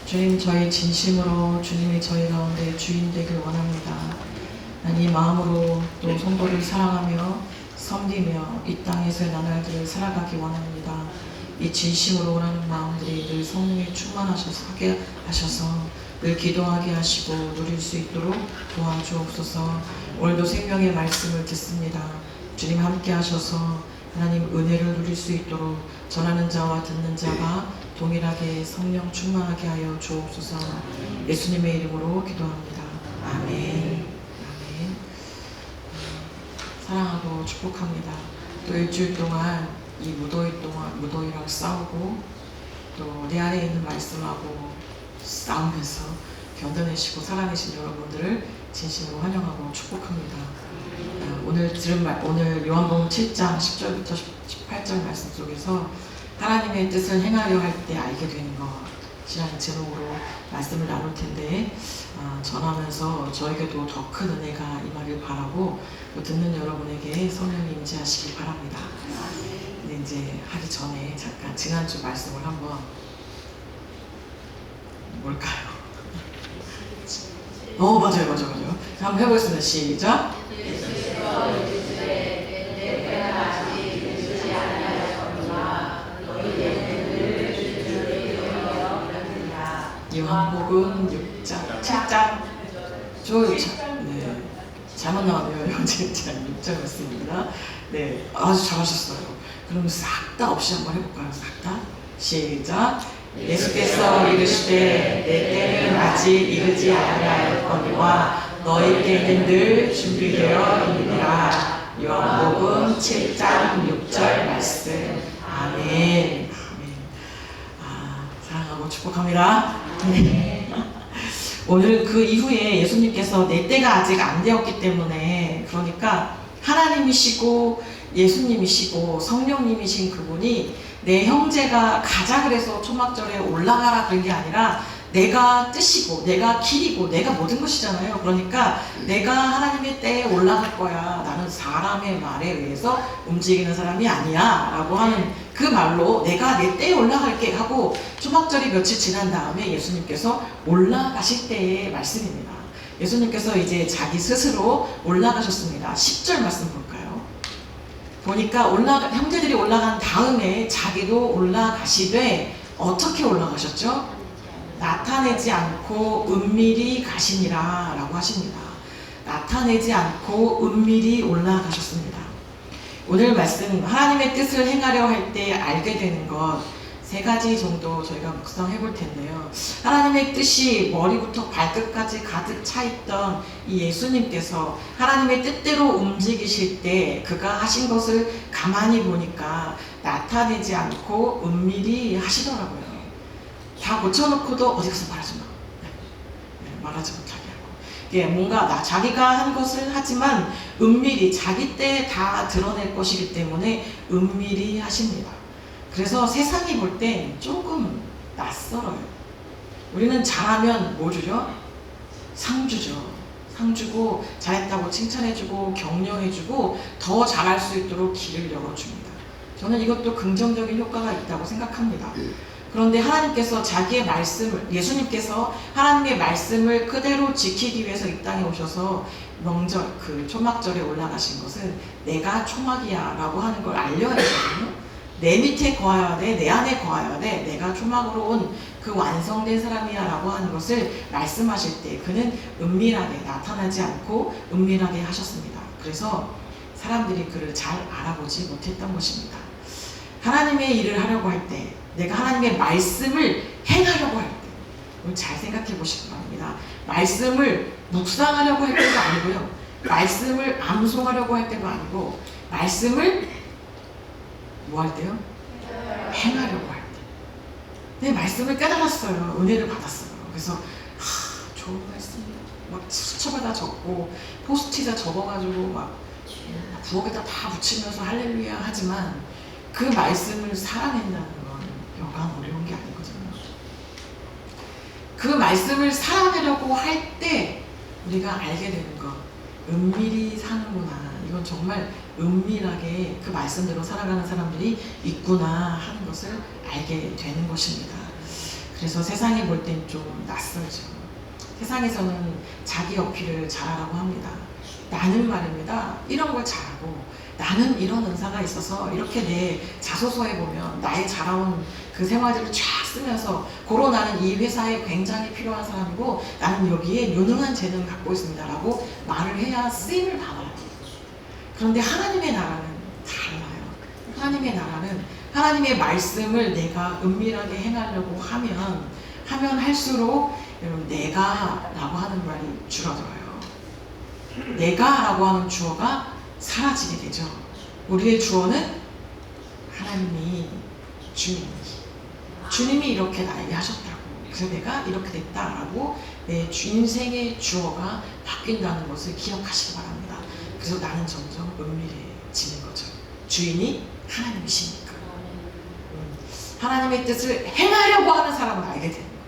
주님, 저희 진심으로 주님이 저희 가운데 주인 되길 원합니다. 난 이 마음으로 또 성도를 사랑하며 섬기며 이 땅에서의 나날들을 살아가기 원합니다. 이 진심으로 원하는 마음들이 늘 성령에 충만하셔서 하게 하셔서 늘 기도하게 하시고 누릴 수 있도록 도와주옵소서. 오늘도 생명의 말씀을 듣습니다. 주님 함께 하셔서 하나님 은혜를 누릴 수 있도록 전하는 자와 듣는 자가 동일하게 성령 충만하게 하여 주옵소서. 예수님의 이름으로 기도합니다. 아멘. 아멘. 사랑하고 축복합니다. 또 일주일 동안 이 무더위랑 싸우고 또 내 안에 있는 말씀하고 싸우면서 견뎌내시고 살아내신 여러분들을 진심으로 환영하고 축복합니다. 오늘 들은 오늘 요한복음 7장 10절부터 18절 말씀 속에서 하나님의 뜻을 행하려 할 때 알게 되는 것이라는 제목으로 말씀을 나눌 텐데, 전하면서 저에게도 더 큰 은혜가 임하길 바라고 또 듣는 여러분에게 성령이 임재하시길 바랍니다. 근데 이제 하기 전에 잠깐 지난주 말씀을 한번 뭘까요? 맞아요. 한번 해보겠습니다. 시작. 요한복음 6장, 7장, 네, 잘못 나왔네요. 진짜 6장이었습니다. 네, 아주 잘하셨어요. 그럼 싹 다 없이 한번 해볼까요? 싹 다. 시작. 예수께서 이르시되 내 때는 아직 이르지 아니하였거니와 너희 때는 늘 준비되어 있느니라. 요한복음 7장 6절 말씀. 아멘. 사랑하고 축복합니다. 네. 오늘 그 이후에 예수님께서 내 때가 아직 안 되었기 때문에, 그러니까 하나님이시고 예수님이시고 성령님이신 그분이 내 형제가 가자 그래서 초막절에 올라가라 그런 게 아니라 내가 뜻이고 내가 길이고 내가 모든 것이잖아요. 그러니까 내가 하나님의 때에 올라갈 거야. 나는 사람의 말에 의해서 움직이는 사람이 아니야 라고 하는 그 말로 내가 내 때에 올라갈게 하고 초막절이 며칠 지난 다음에 예수님께서 올라가실 때의 말씀입니다. 예수님께서 이제 자기 스스로 올라가셨습니다. 10절 말씀 볼까요? 보니까 형제들이 올라간 다음에 자기도 올라가시되 어떻게 올라가셨죠? 나타내지 않고 은밀히 가시니라 라고 하십니다. 나타내지 않고 은밀히 올라가셨습니다. 오늘 말씀 하나님의 뜻을 행하려 할 때 알게 되는 것 세 가지 정도 저희가 묵상해 볼 텐데요. 하나님의 뜻이 머리부터 발끝까지 가득 차 있던 이 예수님께서 하나님의 뜻대로 움직이실 때 그가 하신 것을 가만히 보니까 나타내지 않고 은밀히 하시더라고요. 다 고쳐놓고도 어디 가서 말하지 마. 말하지 못하게 하고. 뭔가 자기가 한 것을 하지만 은밀히 자기 때 다 드러낼 것이기 때문에 은밀히 하십니다. 그래서 세상이 볼 땐 조금 낯설어요. 우리는 잘하면 뭐 주죠? 상 주죠. 상 주고 잘했다고 칭찬해주고 격려해주고 더 잘할 수 있도록 길을 열어줍니다. 저는 이것도 긍정적인 효과가 있다고 생각합니다. 그런데 하나님께서 자기의 말씀을, 예수님께서 하나님의 말씀을 그대로 지키기 위해서 이 땅에 오셔서 명절, 초막절에 올라가신 것은 내가 초막이야 라고 하는 걸 알려야 되거든요. 내 밑에 거하여야 돼, 내 안에 거하여야 돼, 내가 초막으로 온 그 완성된 사람이야 라고 하는 것을 말씀하실 때 그는 은밀하게 나타나지 않고 은밀하게 하셨습니다. 그래서 사람들이 그를 잘 알아보지 못했던 것입니다. 하나님의 일을 하려고 할 때, 내가 하나님의 말씀을 행하려고 할 때, 잘 생각해 보시기 바랍니다. 말씀을 묵상하려고 할 때가 아니고요. 말씀을 암송하려고 할 때가 아니고, 말씀을 뭐 할 때요? 행하려고 할 때. 내 말씀을 깨달았어요. 은혜를 받았어요. 그래서 좋은 말씀이다. 막 수첩에다 적고 포스트잇에 적어가지고 막 부엌에다 다 붙이면서 할렐루야 하지만 그 말씀을 살아낸다는 건 여간 어려운 게 아니거든요. 그 말씀을 살아내려고 할 때 우리가 알게 되는 것, 은밀히 사는구나. 이건 정말 은밀하게 그 말씀대로 살아가는 사람들이 있구나 하는 것을 알게 되는 것입니다. 그래서 세상이 볼 땐 좀 낯설죠. 세상에서는 자기 어필을 잘하라고 합니다. 나는 말입니다. 이런 걸 잘하고 나는 이런 은사가 있어서 이렇게 내 자소서에 보면 나의 자라온 그 생활들을 쫙 쓰면서 고로 나는 이 회사에 굉장히 필요한 사람이고 나는 여기에 유능한 재능을 갖고 있습니다 라고 말을 해야 쓰임을 받아요. 그런데 하나님의 나라는 달라요. 하나님의 나라는 하나님의 말씀을 내가 은밀하게 행하려고 하면 할수록 여러분 내가 라고 하는 말이 줄어들어요. 내가 라고 하는 주어가 사라지게 되죠. 우리의 주어는 하나님이 주님이 이렇게 나에게 하셨다고, 그래서 내가 이렇게 됐다라고 내 인생의 주어가 바뀐다는 것을 기억하시기 바랍니다. 그래서 나는 점점 은밀해지는 거죠. 주인이 하나님이시니까. 하나님의 뜻을 행하려고 하는 사람은 알게 되는 거예요.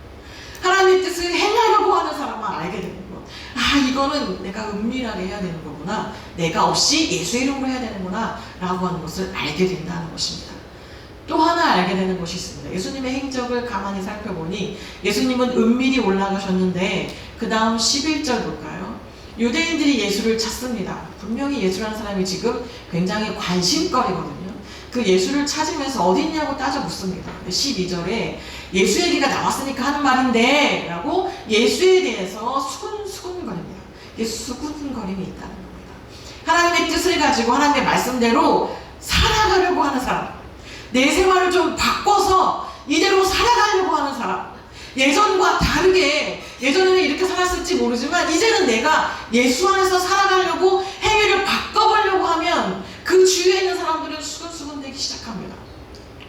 하나님의 뜻을 행하려고 하는 사람은 알게 되는 거예요. 아, 이거는 내가 은밀하게 해야 되는 거구나, 내가 없이 예수의 이름으로 해야 되는구나 라고 하는 것을 알게 된다는 것입니다. 또 하나 알게 되는 것이 있습니다. 예수님의 행적을 가만히 살펴보니 예수님은 은밀히 올라가셨는데 그 다음 11절 볼까요? 유대인들이 예수를 찾습니다. 분명히 예수라는 사람이 지금 굉장히 관심거리거든요. 그 예수를 찾으면서 어디 있냐고 따져 묻습니다. 12절에 예수 얘기가 나왔으니까 하는 말인데 라고 예수에 대해서 수근수근거립니다. 이게 수근거림이 있다는 겁니다. 하나님의 뜻을 가지고 하나님의 말씀대로 살아가려고 하는 사람, 내 생활을 좀 바꿔서 이대로 살아가려고 하는 사람, 예전과 다르게, 예전에는 이렇게 살았을지 모르지만 이제는 내가 예수 안에서 살아가려고 행위를 바꿔보려고 하면 그 주위에 있는 사람들은 수근수근대기 시작합니다.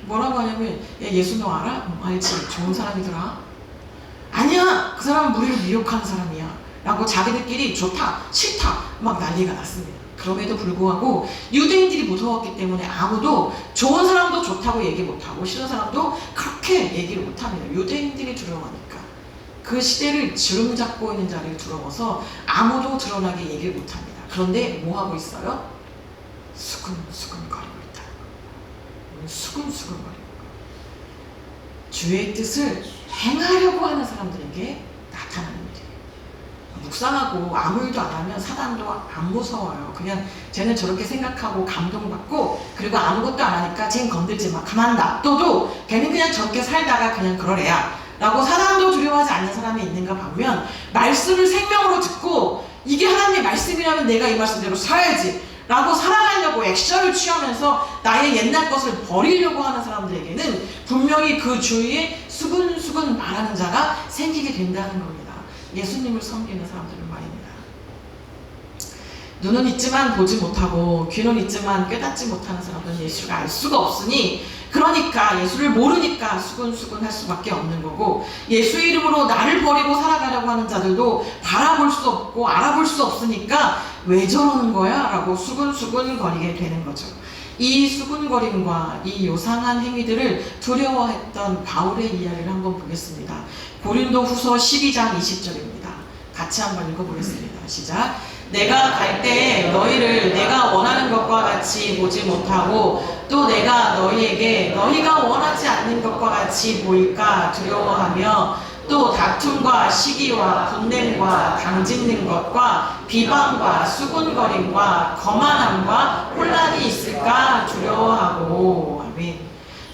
뭐라고 하냐면, 야, 예수 너 알아? 알지. 좋은 사람이더라. 아니야, 그 사람은 우리를 미혹하는 사람이야 라고 자기들끼리 좋다 싫다 막 난리가 났습니다. 그럼에도 불구하고 유대인들이 무서웠기 때문에 아무도 좋은 사람도 좋다고 얘기 못하고 싫은 사람도 그렇게 얘기를 못합니다. 유대인들이 두려워하니까. 그 시대를 주름잡고 있는 자리를 두려워서 아무도 드러나게 얘기를 못합니다. 그런데 뭐하고 있어요? 수근수근거리고 있다는 거예요. 수근수근거리고 있어요. 주의 뜻을 행하려고 하는 사람들에게 나타나는 일이에요. 묵상하고 아무 일도 안 하면 사단도 안 무서워요. 그냥 쟤는 저렇게 생각하고 감동받고, 그리고 아무것도 안 하니까 쟤는 건들지 마, 가만 놔둬도 걔는 그냥 저렇게 살다가 그냥 그럴 애야 라고 사단도 두려워하지 않는 사람이 있는가 반면, 말씀을 생명으로 듣고 이게 하나님의 말씀이라면 내가 이 말씀대로 살아야지 라고 살아가려고 액션을 취하면서 나의 옛날 것을 버리려고 하는 사람들에게는 분명히 그 주위에 수근수근 말하는 자가 생기게 된다는 겁니다. 예수님을 섬기는 사람들은 말입니다. 눈은 있지만 보지 못하고 귀는 있지만 깨닫지 못하는 사람들은 예수를 알 수가 없으니, 그러니까 예수를 모르니까 수근수근 할 수밖에 없는 거고, 예수의 이름으로 나를 버리고 살아가려고 하는 자들도 바라볼 수 없고 알아볼 수 없으니까 왜 저러는 거야? 라고 수근수근 거리게 되는 거죠. 이 수근거림과 이 요상한 행위들을 두려워했던 바울의 이야기를 한번 보겠습니다. 고린도 후서 12장 20절입니다. 같이 한번 읽어보겠습니다. 시작. 내가 갈 때에 너희를 내가 원하는 것과 같이 보지 못하고 또 내가 너희에게 너희가 원하지 않는 것과 같이 보일까 두려워하며, 또 다툼과 시기와 분냄과 당짓는 것과 비방과 수군거림과 거만함과 혼란이 있을까 두려워하고. 아멘.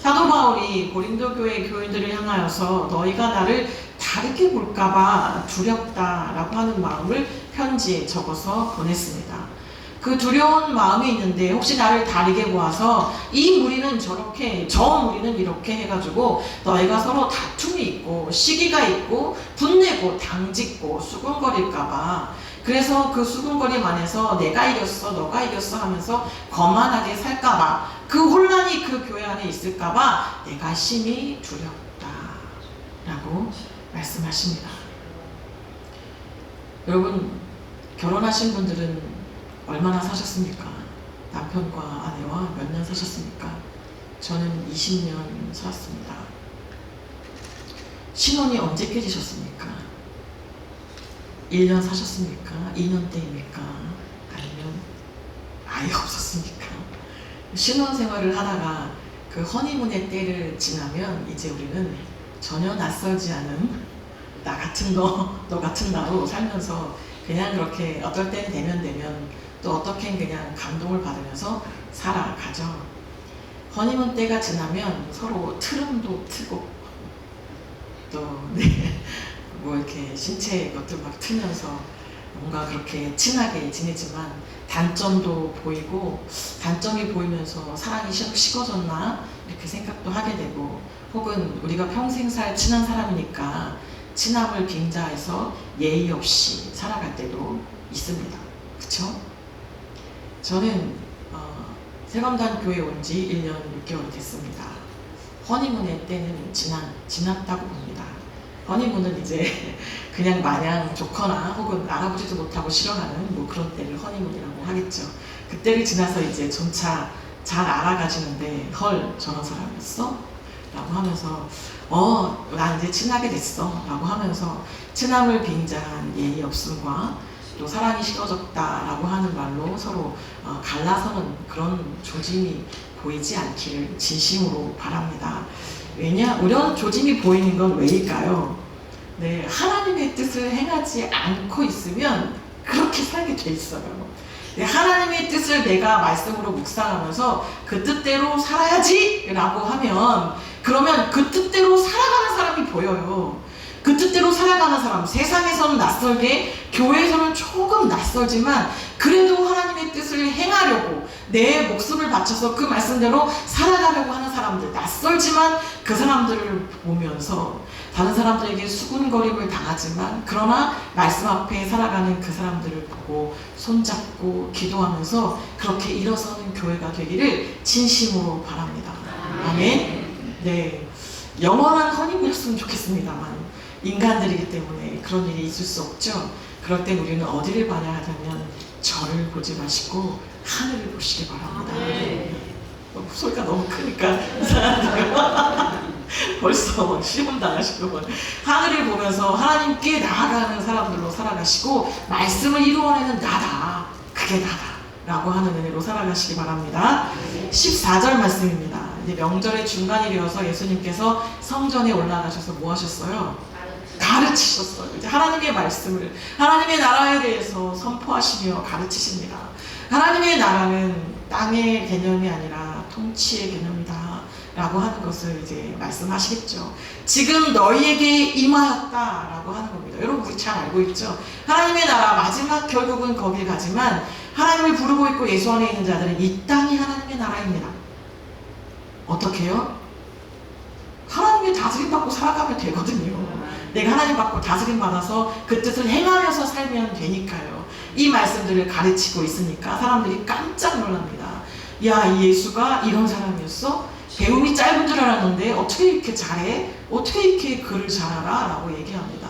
사도 바울이 고린도 교회 교인들을 향하여서 너희가 나를 다르게 볼까봐 두렵다라고 하는 마음을 편지에 적어서 보냈습니다. 그 두려운 마음이 있는데 혹시 나를 다르게 보아서 이 무리는 저렇게 저 무리는 이렇게 해가지고 너희가 서로 다툼이 있고 시기가 있고 분내고 당짓고 수군거릴까봐, 그래서 그 수군거림 안에서 내가 이겼어 너가 이겼어 하면서 거만하게 살까봐, 그 혼란이 그 교회 안에 있을까봐 내가 심히 두렵다 라고 말씀하십니다. 여러분, 결혼하신 분들은 얼마나 사셨습니까? 남편과 아내와 몇 년 사셨습니까? 저는 20년 살았습니다. 신혼이 언제 깨지셨습니까? 1년 사셨습니까? 2년째입니까? 아니면 아예 없었습니까? 신혼생활을 하다가 그 허니문의 때를 지나면 이제 우리는 전혀 낯설지 않은 나 같은 너 같은 나로 살면서 그냥 그렇게 어떨 때는 되면 또 어떻게 그냥 감동을 받으면서 살아가죠. 허니문 때가 지나면 서로 트름도 트고 또 뭐 이렇게 신체 것들 막 트면서 뭔가 그렇게 친하게 지내지만 단점도 보이고, 단점이 보이면서 사랑이 식어졌나 이렇게 생각도 하게 되고, 혹은 우리가 평생 살 친한 사람이니까 친함을 빙자해서 예의 없이 살아갈 때도 있습니다. 그쵸? 저는 세검단 교회 온 지 1년 6개월 됐습니다. 허니문의 때는 지났다고 봅니다. 허니문은 이제 그냥 마냥 좋거나 혹은 알아보지도 못하고 싫어하는 뭐 그런 때를 허니문이라고 하겠죠. 그때를 지나서 이제 점차 잘 알아가시는데, 헐, 저런 사람이었어? 라고 하면서 나 이제 친하게 됐어 라고 하면서 친함을 빙자한 예의 없음과 또 사랑이 식어졌다 라고 하는 말로 서로 갈라서는 그런 조짐이 보이지 않기를 진심으로 바랍니다. 왜냐? 이런 조짐이 보이는 건 왜일까요? 네, 하나님의 뜻을 행하지 않고 있으면 그렇게 살게 돼 있어요. 네, 하나님의 뜻을 내가 말씀으로 묵상하면서 그 뜻대로 살아야지 라고 하면, 그러면 그 뜻대로 살아가는 사람이 보여요. 그 뜻대로 살아가는 사람, 세상에서는 낯설게, 교회에서는 조금 낯설지만 그래도 하나님의 뜻을 행하려고 내 목숨을 바쳐서 그 말씀대로 살아가려고 하는 사람들, 낯설지만 그 사람들을 보면서 다른 사람들에게 수군거림을 당하지만 그러나 말씀 앞에 살아가는 그 사람들을 보고 손잡고 기도하면서 그렇게 일어서는 교회가 되기를 진심으로 바랍니다. 아멘. 네, 영원한 허니문이었으면 좋겠습니다만 인간들이기 때문에 그런 일이 있을 수 없죠. 그럴 때 우리는 어디를 봐야 하냐면 저를 보지 마시고 하늘을 보시기 바랍니다. 소리가 너무 크니까 벌써 막 시험 당하시고, 하늘을 보면서 하나님께 나아가는 사람들로 살아가시고 말씀을 이루어내는 나다, 그게 나다 라고 하는 은혜로 살아가시기 바랍니다. 14절 말씀입니다. 이제 명절의 중간이 되어서 예수님께서 성전에 올라가셔서 뭐 하셨어요? 가르치셨어요. 이제 하나님의 말씀을, 하나님의 나라에 대해서 선포하시며 가르치십니다. 하나님의 나라는 땅의 개념이 아니라 통치의 개념이다 라고 하는 것을 이제 말씀하시겠죠. 지금 너희에게 임하였다 라고 하는 겁니다. 여러분 우리 잘 알고 있죠. 하나님의 나라 마지막 결국은 거길 가지만 하나님을 부르고 있고 예수 안에 있는 자들은 이 땅이 하나님의 나라입니다. 어떻게 해요? 하나님의 다스림 받고 살아가면 되거든요. 내가 하나님 받고 다스림 받아서 그 뜻을 행하면서 살면 되니까요. 이 말씀들을 가르치고 있으니까 사람들이 깜짝 놀랍니다. 야, 이 예수가 이런 사람이었어? 배움이 짧은 줄 알았는데 어떻게 이렇게 잘해? 어떻게 이렇게 글을 잘 알아? 라고 얘기합니다.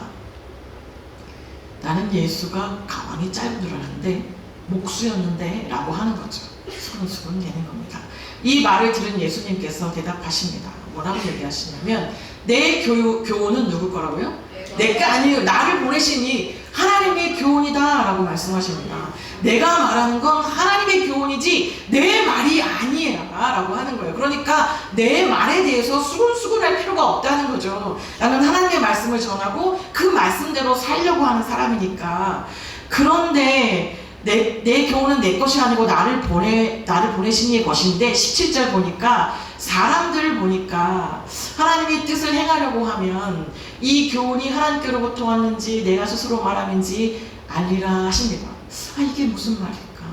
나는 예수가 가방이 짧은 줄 알았는데 목수였는데 라고 하는 거죠. 수근수근 되는 겁니다. 이 말을 들은 예수님께서 대답하십니다. 뭐라고 얘기하시냐면, 내 교훈은 누구 거라고요? 내가 아니에요. 나를 보내시니 하나님의 교훈이다 라고 말씀하십니다. 내가 말하는 건 하나님의 교훈이지 내 말이 아니야 라고 하는 거예요. 그러니까 내 말에 대해서 수근수근할 필요가 없다는 거죠. 나는 하나님의 말씀을 전하고 그 말씀대로 살려고 하는 사람이니까. 그런데 내 교훈은 내 것이 아니고 나를 보내신 이의 것인데, 17절 보니까 사람들을 보니까 하나님의 뜻을 행하려고 하면 이 교훈이 하나님께로부터 왔는지 내가 스스로 말함인지 알리라 하십니다. 이게 무슨 말일까?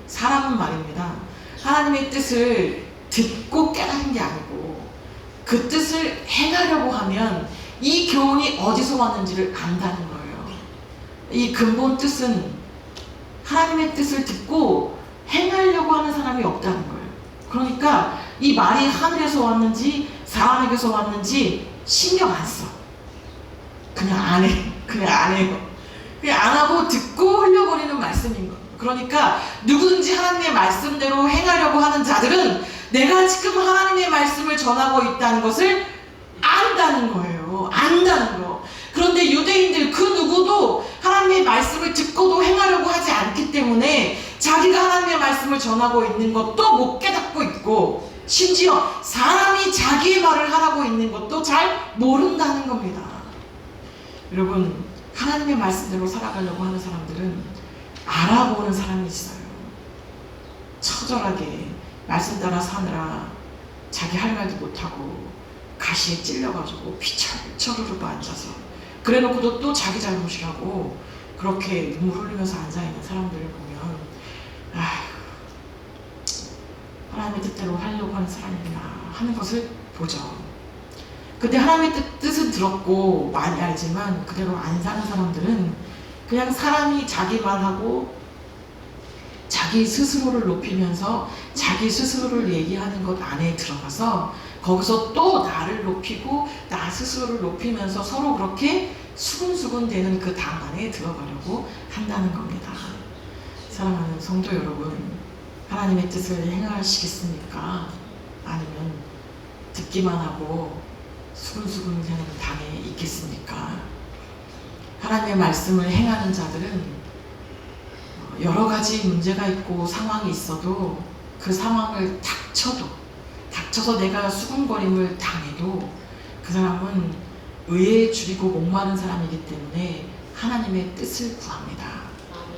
사람은 말입니다. 하나님의 뜻을 듣고 깨닫는 게 아니고 그 뜻을 행하려고 하면 이 교훈이 어디서 왔는지를 안다는 거예요. 이 근본 뜻은 하나님의 뜻을 듣고 행하려고 하는 사람이 없다는 거예요. 그러니까 이 말이 하늘에서 왔는지 사람에게서 왔는지 신경 안 써. 그냥 안 해. 그냥 안 해요. 그냥 안 하고 듣고 흘려버리는 말씀인 거예요. 그러니까 누구든지 하나님의 말씀대로 행하려고 하는 자들은 내가 지금 하나님의 말씀을 전하고 있다는 것을 안다는 거예요. 안다는 거. 그런데 유대인들 그 누구도 하나님의 말씀을 듣고도 행하려고 하지 않기 때문에 자기가 하나님의 말씀을 전하고 있는 것도 못 깨닫고 있고, 심지어 사람이 자기의 말을 하라고 있는 것도 잘 모른다는 겁니다. 여러분, 하나님의 말씀대로 살아가려고 하는 사람들은 알아보는 사람이 있어요. 처절하게 말씀 따라 사느라 자기 할 말도 못하고 가시에 찔려가지고 피철철 흐르고 앉아서, 그래놓고도 또 자기 잘못이라고 그렇게 눈물 흘리면서 앉아있는 사람들을 보면 하나님의 뜻대로 하려고 하는 사람이구나 하는 것을 보죠. 근데 하나님의 뜻은 들었고 많이 알지만 그대로 안 사는 사람들은 그냥 사람이 자기 말하고 자기 스스로를 높이면서 자기 스스로를 얘기하는 것 안에 들어가서 거기서 또 나를 높이고 나 스스로를 높이면서 서로 그렇게 수근수근 되는 그 당 안에 들어가려고 한다는 겁니다. 사랑하는 성도 여러분, 하나님의 뜻을 행하시겠습니까? 아니면 듣기만 하고 수근수근 되는 당에 있겠습니까? 하나님의 말씀을 행하는 자들은 여러 가지 문제가 있고 상황이 있어도 그 상황을 닥쳐서 내가 수군거림을 당해도 그 사람은 의에 줄이고 목마른 사람이기 때문에 하나님의 뜻을 구합니다.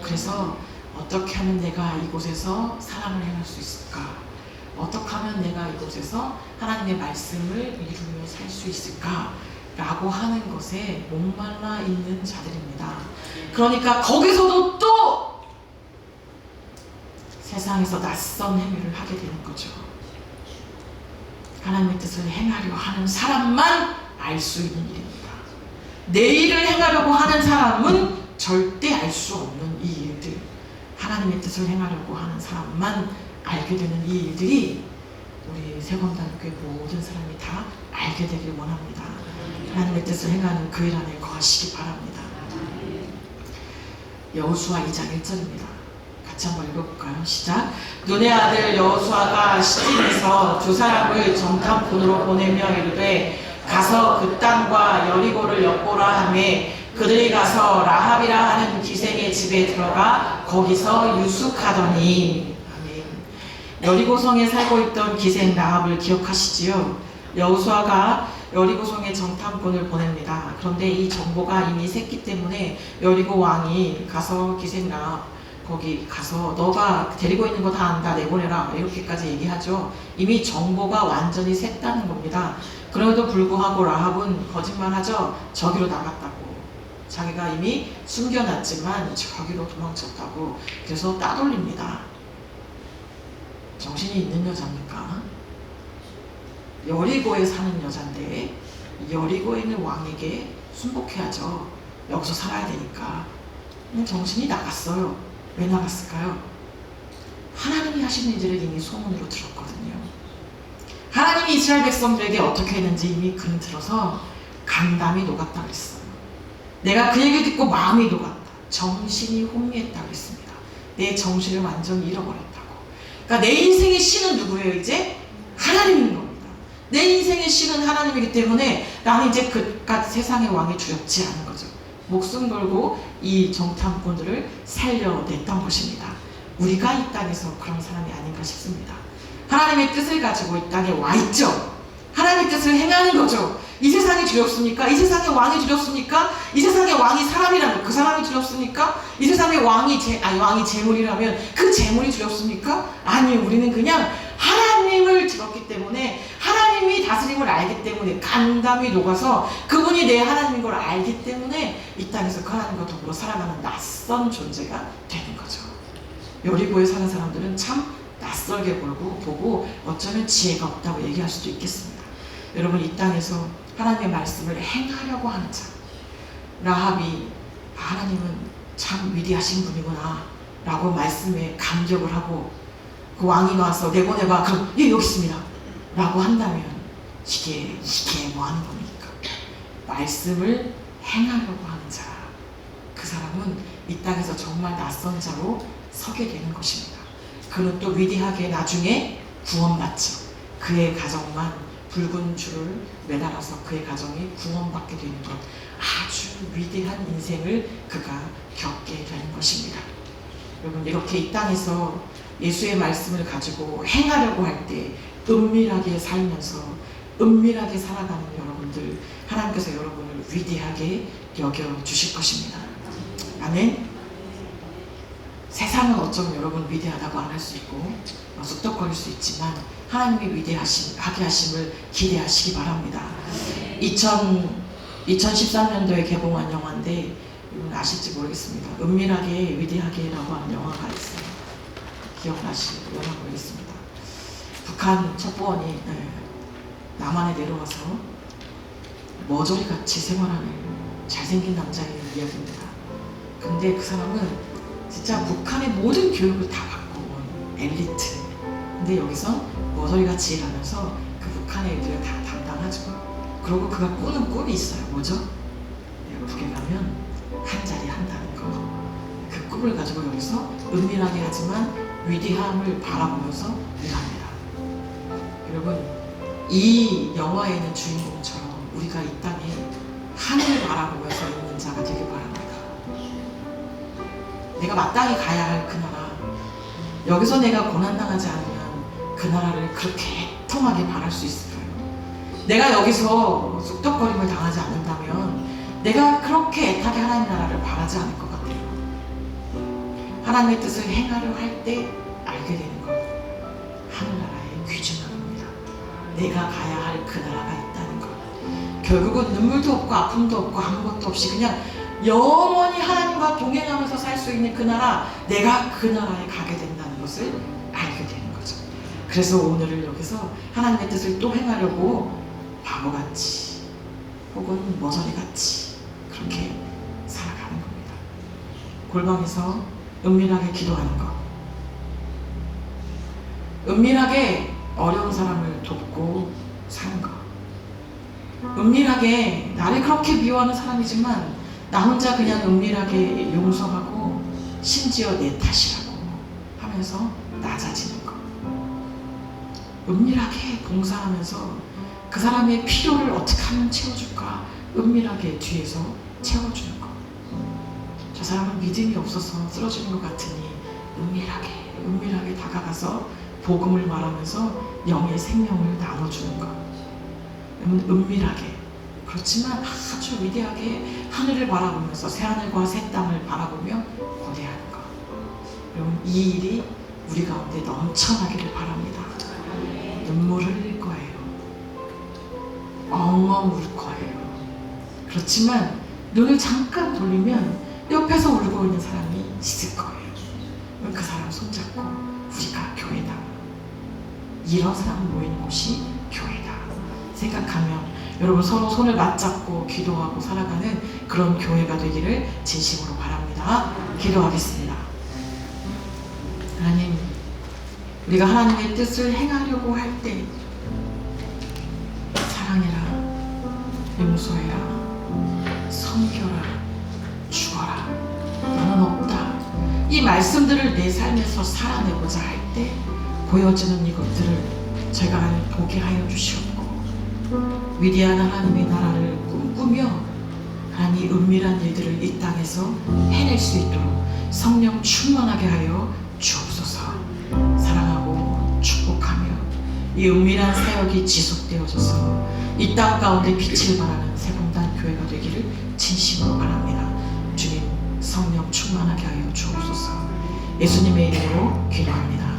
그래서 어떻게 하면 내가 이곳에서 사랑을 행할 수 있을까? 어떻게 하면 내가 이곳에서 하나님의 말씀을 이루며 살 수 있을까? 라고 하는 것에 목말라 있는 자들입니다. 그러니까 거기서도 또 세상에서 낯선 행위를 하게 되는 거죠. 하나님의 뜻을 행하려 하는 사람만 알 수 있는 일입니다. 내 일을 행하려고 하는 사람은 절대 알 수 없는 이 일들, 하나님의 뜻을 행하려고 하는 사람만 알게 되는 이 일들이 우리 세범단교회 모든 사람이 다 알게 되길 원합니다. 하나님의 뜻을 행하는 그 일 안에 거하시기 바랍니다. 여호수아 2장 1절입니다. 같이 한번 읽어볼까요? 시작. 눈의 아들 여호수아가 시팀에서 두 사람을 정탐꾼으로 보내며 이르되 가서 그 땅과 여리고를 엿보라 하매 그들이 가서 라합이라 하는 기생의 집에 들어가 거기서 유숙하더니. 아멘. 여리고성에 살고 있던 기생 라합을 기억하시지요? 여호수아가 여리고성에 정탐꾼을 보냅니다. 그런데 이 정보가 이미 샜기 때문에 여리고 왕이 가서 기생 라합 거기 가서 너가 데리고 있는 거 다 안다, 내보내라, 이렇게까지 얘기하죠. 이미 정보가 완전히 샜다는 겁니다. 그럼에도 불구하고 라합은 거짓말하죠. 저기로 나갔다고. 자기가 이미 숨겨놨지만 저기로 도망쳤다고. 그래서 따돌립니다. 정신이 있는 여자입니까? 여리고에 사는 여잔데 여리고에 있는 왕에게 순복해야죠. 여기서 살아야 되니까. 정신이 나갔어요. 왜 나갔을까요? 하나님이 하시는 일을 이미 소문으로 들었거든요. 하나님이 이스라엘 백성들에게 어떻게 했는지 이미 그는 들어서 간담이 녹았다 그랬어요. 내가 그 얘기를 듣고 마음이 녹았다. 정신이 혼미했다 그랬습니다. 내 정신을 완전히 잃어버렸다고. 그러니까 내 인생의 신은 누구예요? 이제 하나님인 겁니다. 내 인생의 신은 하나님이기 때문에 나는 이제 그깟 세상의 왕이 두렵지 않은 거죠. 목숨 걸고 이 정탐꾼들을 살려냈던 것입니다. 우리가 이 땅에서 그런 사람이 아닌가 싶습니다. 하나님의 뜻을 가지고 이 땅에 와 있죠. 하나님의 뜻을 행하는 거죠. 이 세상이 두렵습니까? 이 세상의 왕이 두렵습니까? 이 세상의 왕이 사람이라면 그 사람이 두렵습니까? 이 세상의 왕이 재물이라면 그 재물이 두렵습니까? 아니요. 우리는 그냥 하나님을 들었기 때문에, 하나님이 다스림을 알기 때문에, 간담이 녹아서 그분이 내 하나님인 걸 알기 때문에 이 땅에서 그 하나님과 더불어 살아가는 낯선 존재가 되는 거죠. 여리고에 사는 사람들은 참 낯설게 보고 어쩌면 지혜가 없다고 얘기할 수도 있겠습니다. 여러분, 이 땅에서 하나님의 말씀을 행하려고 하는 자, 라합이 하나님은 참 위대하신 분이구나 라고 말씀에 감격을 하고 그 왕이 와서 내보내봐. 그럼 예, 여기 있습니다 라고 한다면 이게 뭐 하는 겁니까? 말씀을 행하려고 하는 자, 그 사람은 이 땅에서 정말 낯선 자로 서게 되는 것입니다. 그는 또 위대하게 나중에 구원받죠. 그의 가정만 붉은 줄을 매달아서 그의 가정이 구원받게 되는 것, 아주 위대한 인생을 그가 겪게 되는 것입니다. 여러분, 이렇게 이 땅에서 예수의 말씀을 가지고 행하려고 할 때 은밀하게 살면서 은밀하게 살아가는 여러분들, 하나님께서 여러분을 위대하게 여겨주실 것입니다. 아멘. 세상은 어쩌면 여러분 위대하다고 안 할 수 있고 쑥덕거릴 수 있지만 하나님이 위대하게 하심을 기대하시기 바랍니다. 2013년도에 개봉한 영화인데 여러분 아실지 모르겠습니다. 은밀하게 위대하게라고 하는 영화가 있어요. 기억나시려나 모르겠습니다. 북한 첩보원이 남한에 내려와서 머저리같이 생활하는 잘생긴 남자의 이야기입니다. 근데 그 사람은 진짜 북한의 모든 교육을 다 받고 온 엘리트. 근데 여기서 머저리같이 일하면서 그 북한의 일들을 다 담당하죠. 그리고 그가 꾸는 꿈이 있어요. 뭐죠? 북에 가면 한 자리 한다는 거. 그 꿈을 가지고 여기서 은밀하게 하지만 위대함을 바라보면서 일합니다. 여러분, 이 영화에 있는 주인공처럼 우리가 이 땅에 하늘을 바라보면서 있는 자가 되길 바랍니다. 내가 마땅히 가야 할 그 나라, 여기서 내가 고난당하지 않으면 그 나라를 그렇게 애통하게 바랄 수 있을까요? 내가 여기서 쑥덕거림을 당하지 않는다면 내가 그렇게 애타게 하나님 나라를 바라지 않을 것 같아요. 하나님의 뜻을 행하려 할 때 알게 되는 것, 하늘나라의 귀중함입니다. 내가 가야 할 그 나라가 있다는 것. 결국은 눈물도 없고 아픔도 없고 아무것도 없이 그냥 영원히 하나님과 동행하면서 살 수 있는 그 나라, 내가 그 나라에 가게 된다는 것을 알게 되는 거죠. 그래서 오늘을 여기서 하나님의 뜻을 또 행하려고 바보같이 혹은 머저리같이 그렇게 살아가는 겁니다. 골방에서 은밀하게 기도하는 것, 은밀하게 어려운 사람을 돕고 사는 것, 은밀하게 나를 그렇게 미워하는 사람이지만 나 혼자 그냥 은밀하게 용서하고 심지어 내 탓이라고 하면서 낮아지는 것, 은밀하게 봉사하면서 그 사람의 필요를 어떻게 하면 채워줄까 은밀하게 뒤에서 채워주는 것. 저 사람은 믿음이 없어서 쓰러지는 것 같으니 은밀하게 다가가서 복음을 말하면서 영의 생명을 나눠주는 것. 은밀하게, 그렇지만 아주 위대하게 하늘을 바라보면서 새하늘과 새 땅을 바라보며 고대하는 것. 여러분, 이 일이 우리 가운데 넘쳐나기를 바랍니다. 눈물을 흘릴 거예요. 엉엉 울 거예요. 그렇지만 눈을 잠깐 돌리면 옆에서 울고 있는 사람이 있을 거예요. 그 사람 손잡고 우리가 교회다, 이런 사람 모이는 곳이 교회다 생각하면 여러분 서로 손을 맞잡고 기도하고 살아가는 그런 교회가 되기를 진심으로 바랍니다. 기도하겠습니다. 하나님, 우리가 하나님의 뜻을 행하려고 할 때 사랑해라, 용서해라, 섬겨라, 죽어라, 너는 없다, 이 말씀들을 내 삶에서 살아내고자 할 때 보여지는 이것들을 제가 보게 하여 주시옵고, 위대한 하나님의 나라를 꿈꾸며 하나님이 은밀한 일들을 이 땅에서 해낼 수 있도록 성령 충만하게 하여 주옵소서. 사랑하고 축복하며 이 은밀한 사역이 지속되어져서 이 땅 가운데 빛을 발하는 세봉단 교회가 되기를 진심으로 바랍니다. 주님, 성령 충만하게 하여 주옵소서. 예수님의 이름으로 기도합니다.